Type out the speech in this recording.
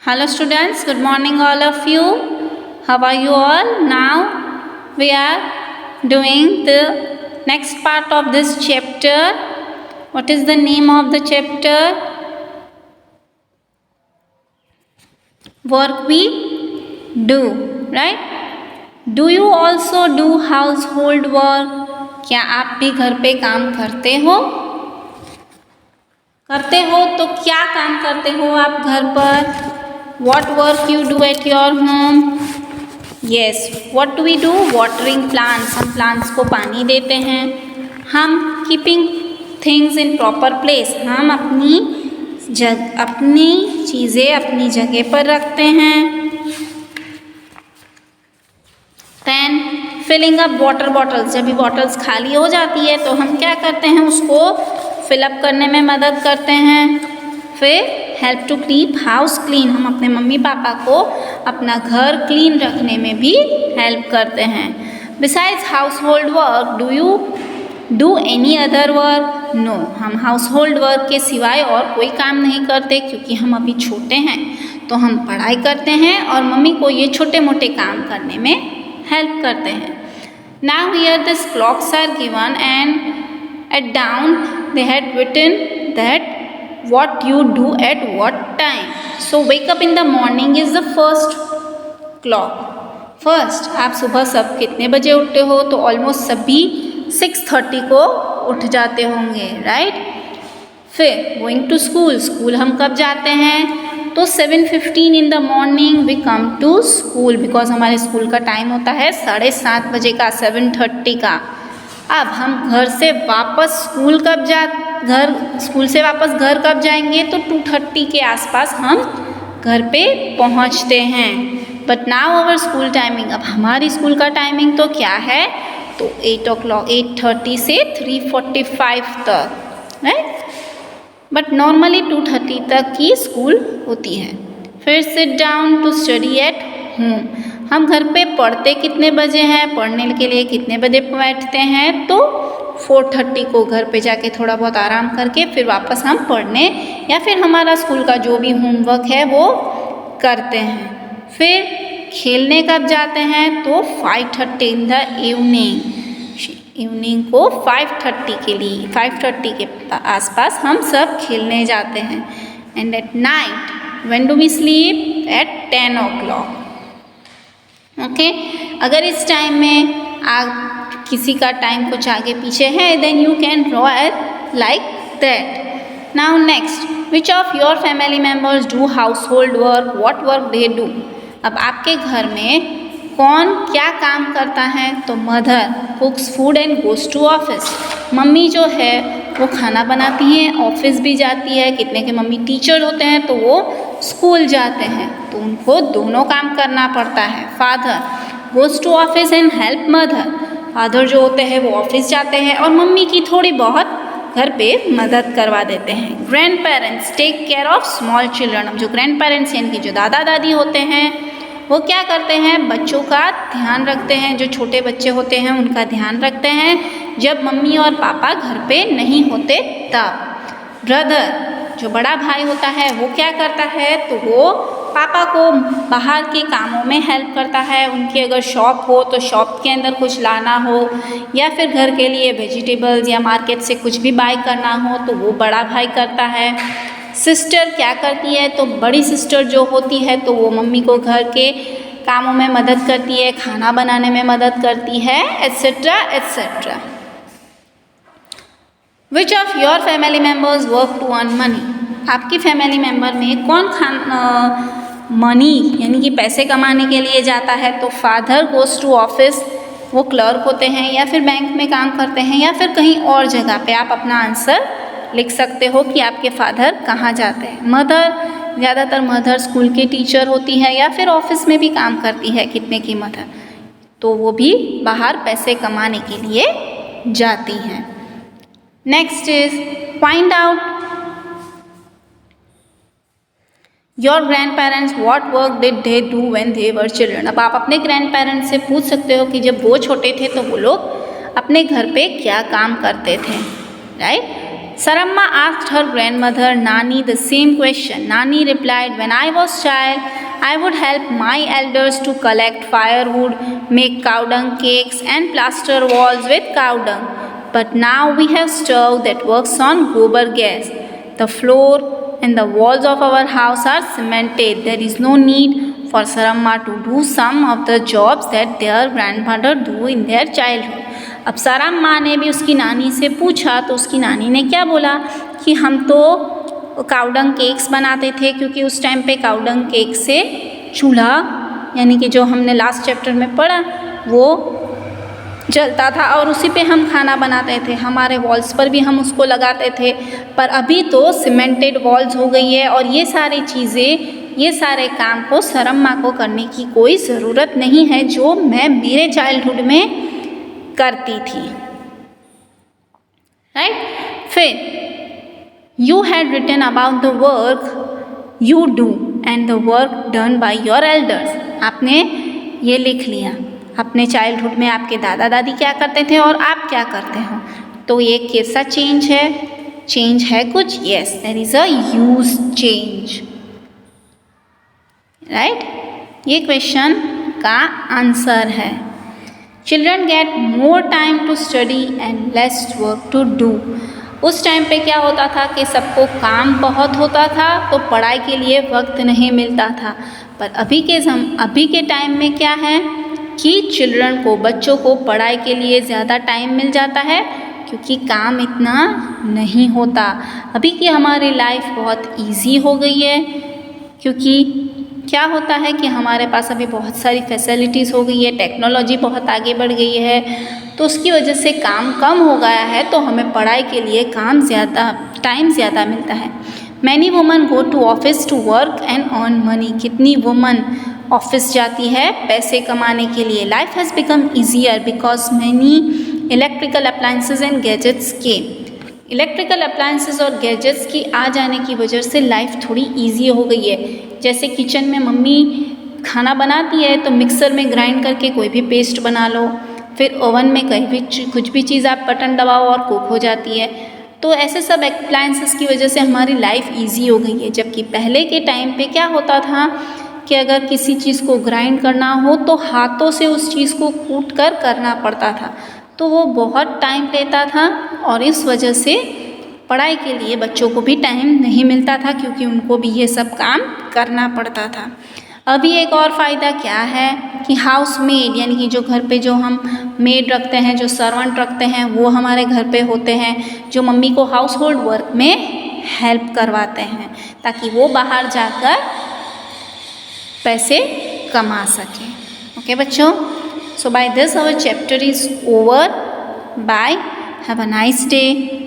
Hello students, good morning all of you. How are you all? Now we are doing the next part of this chapter. What is the name of the chapter? Work we do, right? Do you also do household work? क्या आप भी घर पे काम करते हो? करते हो तो क्या काम करते हो आप घर पर? What work you do at your home? Yes, what do we do? Watering plants. हम plants को पानी देते हैं. हम keeping things in proper place. हम अपनी चीज़ें अपनी जगह पर रखते हैं. Then filling up water bottles. जब भी bottles खाली हो जाती है तो हम क्या करते हैं, उसको fill up करने में मदद करते हैं. फिर help to keep house clean. हम अपने मम्मी पापा को अपना घर क्लीन रखने में भी हेल्प करते हैं. Besides household work do you do any other work? No, हम हाउस होल्ड वर्क के सिवाय और कोई काम नहीं करते, क्योंकि हम अभी छोटे हैं तो हम पढ़ाई करते हैं और मम्मी को ये छोटे मोटे काम करने में हेल्प करते हैं. Now here this clocks are given and at down they had written that what you do at what time. So wake up in the morning is the first clock. First, आप सुबह सब कितने बजे उठते हो? तो ऑलमोस्ट सभी 6:30 को उठ जाते होंगे, राइट? फिर गोइंग टू स्कूल. स्कूल हम कब जाते हैं? तो 7:15 in the morning we come to school, because हमारे स्कूल का टाइम होता है 7:30 बजे का, 7:30 का. अब हम घर से वापस स्कूल से वापस घर कब जाएंगे? तो 2:30 के आसपास हम घर पे पहुंचते हैं. But now our school timing, अब हमारी स्कूल का टाइमिंग तो क्या है? तो 8:30 से 3:45 तक, राइट? बट नॉर्मली 2:30 तक की स्कूल होती है. फिर sit down to study at home. हम घर पे पढ़ते कितने बजे हैं? पढ़ने के लिए कितने बजे बैठते हैं? तो 4:30 को घर पे जाके थोड़ा बहुत आराम करके फिर वापस हम पढ़ने या फिर हमारा स्कूल का जो भी होमवर्क है वो करते हैं. फिर खेलने कब जाते हैं? तो 5:30 इन द इवनिंग को 5:30 के आसपास हम सब खेलने जाते हैं. And at night when do we sleep? At 10 o'clock. Okay, अगर इस टाइम में आप किसी का टाइम कुछ आगे पीछे है, then you can draw it like that. Now next, which of your family members do household work? What work they do? अब आपके घर में कौन क्या काम करता है? तो mother cooks food and goes to office. Mummy जो है वो खाना बनाती हैं, ऑफिस भी जाती है. कितने के मम्मी टीचर होते हैं तो वो स्कूल जाते हैं, तो उनको दोनों काम करना पड़ता है. Father goes to office and help mother. Father जो होते हैं वो ऑफिस जाते हैं और मम्मी की थोड़ी बहुत घर पे मदद करवा देते हैं. Grandparents take care of small children. अब जो ग्रैंड पेरेंट्स यानी कि जो दादा दादी होते हैं वो क्या करते हैं? बच्चों का ध्यान रखते हैं. जो छोटे बच्चे होते हैं उनका ध्यान रखते हैं जब मम्मी और पापा घर पे नहीं होते तब. ब्रदर जो बड़ा भाई होता है वो क्या करता है? तो वो पापा को बाहर के कामों में हेल्प करता है. उनकी अगर शॉप हो तो शॉप के अंदर कुछ लाना हो या फिर घर के लिए वेजिटेबल्स या मार्केट से कुछ भी बाय करना हो तो वो बड़ा भाई करता है. सिस्टर क्या करती है? तो बड़ी सिस्टर जो होती है तो वो मम्मी को घर के कामों में मदद करती है, खाना बनाने में मदद करती है, etcetera etcetera. Which of your family members work to earn money? आपकी फैमिली मेम्बर में कौन मनी यानी कि पैसे कमाने के लिए जाता है? तो फादर गोज टू ऑफिस, वो क्लर्क होते हैं या फिर बैंक में काम करते हैं या फिर कहीं और जगह पे. आप अपना आंसर लिख सकते हो कि आपके फादर कहाँ जाते हैं. मदर, ज़्यादातर मदर स्कूल की टीचर होती है या फिर ऑफिस में भी काम करती है. कितने की मदर, तो वो भी बाहर पैसे कमाने के लिए जाती हैं. Next is find out your grand parents what work did they do when they were children. अब आप अपने ग्रैंड पेरेंट्स से पूछ सकते हो कि जब वो छोटे थे तो वो लोग अपने घर पे क्या काम करते थे, right? Saramma asked her grandmother Nani the same question. Nani replied, when I was child, I would help my elders to collect firewood, make cow dung cakes and plaster walls with cow dung. But now we have stove that works on gobar gas. The floor and the walls of our house are cemented. There is no need for Saramma to do some of the jobs that their grandmother do in their childhood. अब सारम्मा ने भी उसकी नानी से पूछा तो उसकी नानी ने क्या बोला कि हम तो काउडंग केक्स बनाते थे, क्योंकि उस टाइम पे काउडंग केक से चूल्हा यानी कि जो हमने लास्ट चैप्टर में पढ़ा वो जलता था और उसी पे हम खाना बनाते थे, हमारे वॉल्स पर भी हम उसको लगाते थे। पर अभी तो सीमेंटेड वॉल्स हो गई है और ये सारी चीज़ें, ये सारे काम को सरम्मा को करने की कोई ज़रूरत नहीं है जो मैं मेरे चाइल्डहुड में करती थी। राइट। फिर you had written about the work you do and the work done by your elders. आपने ये लिख लिया अपने चाइल्डहुड में आपके दादा दादी क्या करते थे और आप क्या करते हो। तो ये कैसा चेंज है? चेंज है कुछ? Yes, there is a huge change. Right, ये क्वेश्चन का आंसर है। Children get more time to study and less work to do. उस टाइम पे क्या होता था कि सबको काम बहुत होता था तो पढ़ाई के लिए वक्त नहीं मिलता था। पर अभी के टाइम में क्या है कि चिल्ड्रन को, बच्चों को पढ़ाई के लिए ज़्यादा टाइम मिल जाता है क्योंकि काम इतना नहीं होता। अभी की हमारी लाइफ बहुत इजी हो गई है क्योंकि क्या होता है कि हमारे पास अभी बहुत सारी फैसिलिटीज़ हो गई है, टेक्नोलॉजी बहुत आगे बढ़ गई है, तो उसकी वजह से काम कम हो गया है तो हमें पढ़ाई के लिए टाइम ज़्यादा मिलता है। Many woman go to office to work and earn money. कितनी वुमन ऑफिस जाती है पैसे कमाने के लिए। Life has become easier because many electrical appliances and gadgets came. Electrical appliances और गैजेट्स की आ जाने की वजह से लाइफ थोड़ी इजी हो गई है। जैसे किचन में मम्मी खाना बनाती है तो मिक्सर में ग्राइंड करके कोई भी पेस्ट बना लो, फिर ओवन में कहीं भी कुछ भी चीज़ आप बटन दबाओ और कुक हो जाती है। तो ऐसे सब अप्लायंसेस की वजह से हमारी लाइफ इजी हो गई है। जबकि पहले के टाइम पे क्या होता था कि अगर किसी चीज़ को ग्राइंड करना हो तो हाथों से उस चीज़ को कूट कर करना पड़ता था, तो वो बहुत टाइम लेता था और इस वजह से पढ़ाई के लिए बच्चों को भी टाइम नहीं मिलता था क्योंकि उनको भी ये सब काम करना पड़ता था। अभी एक और फ़ायदा क्या है कि हाउस मेड यानी कि जो घर पे जो हम मेड रखते हैं, जो सर्वेंट रखते हैं, वो हमारे घर पे होते हैं जो मम्मी को हाउस होल्ड वर्क में हेल्प करवाते हैं ताकि वो बाहर जाकर पैसे कमा सकें। ओके बच्चों, so by this our chapter is over. Bye, have a nice day.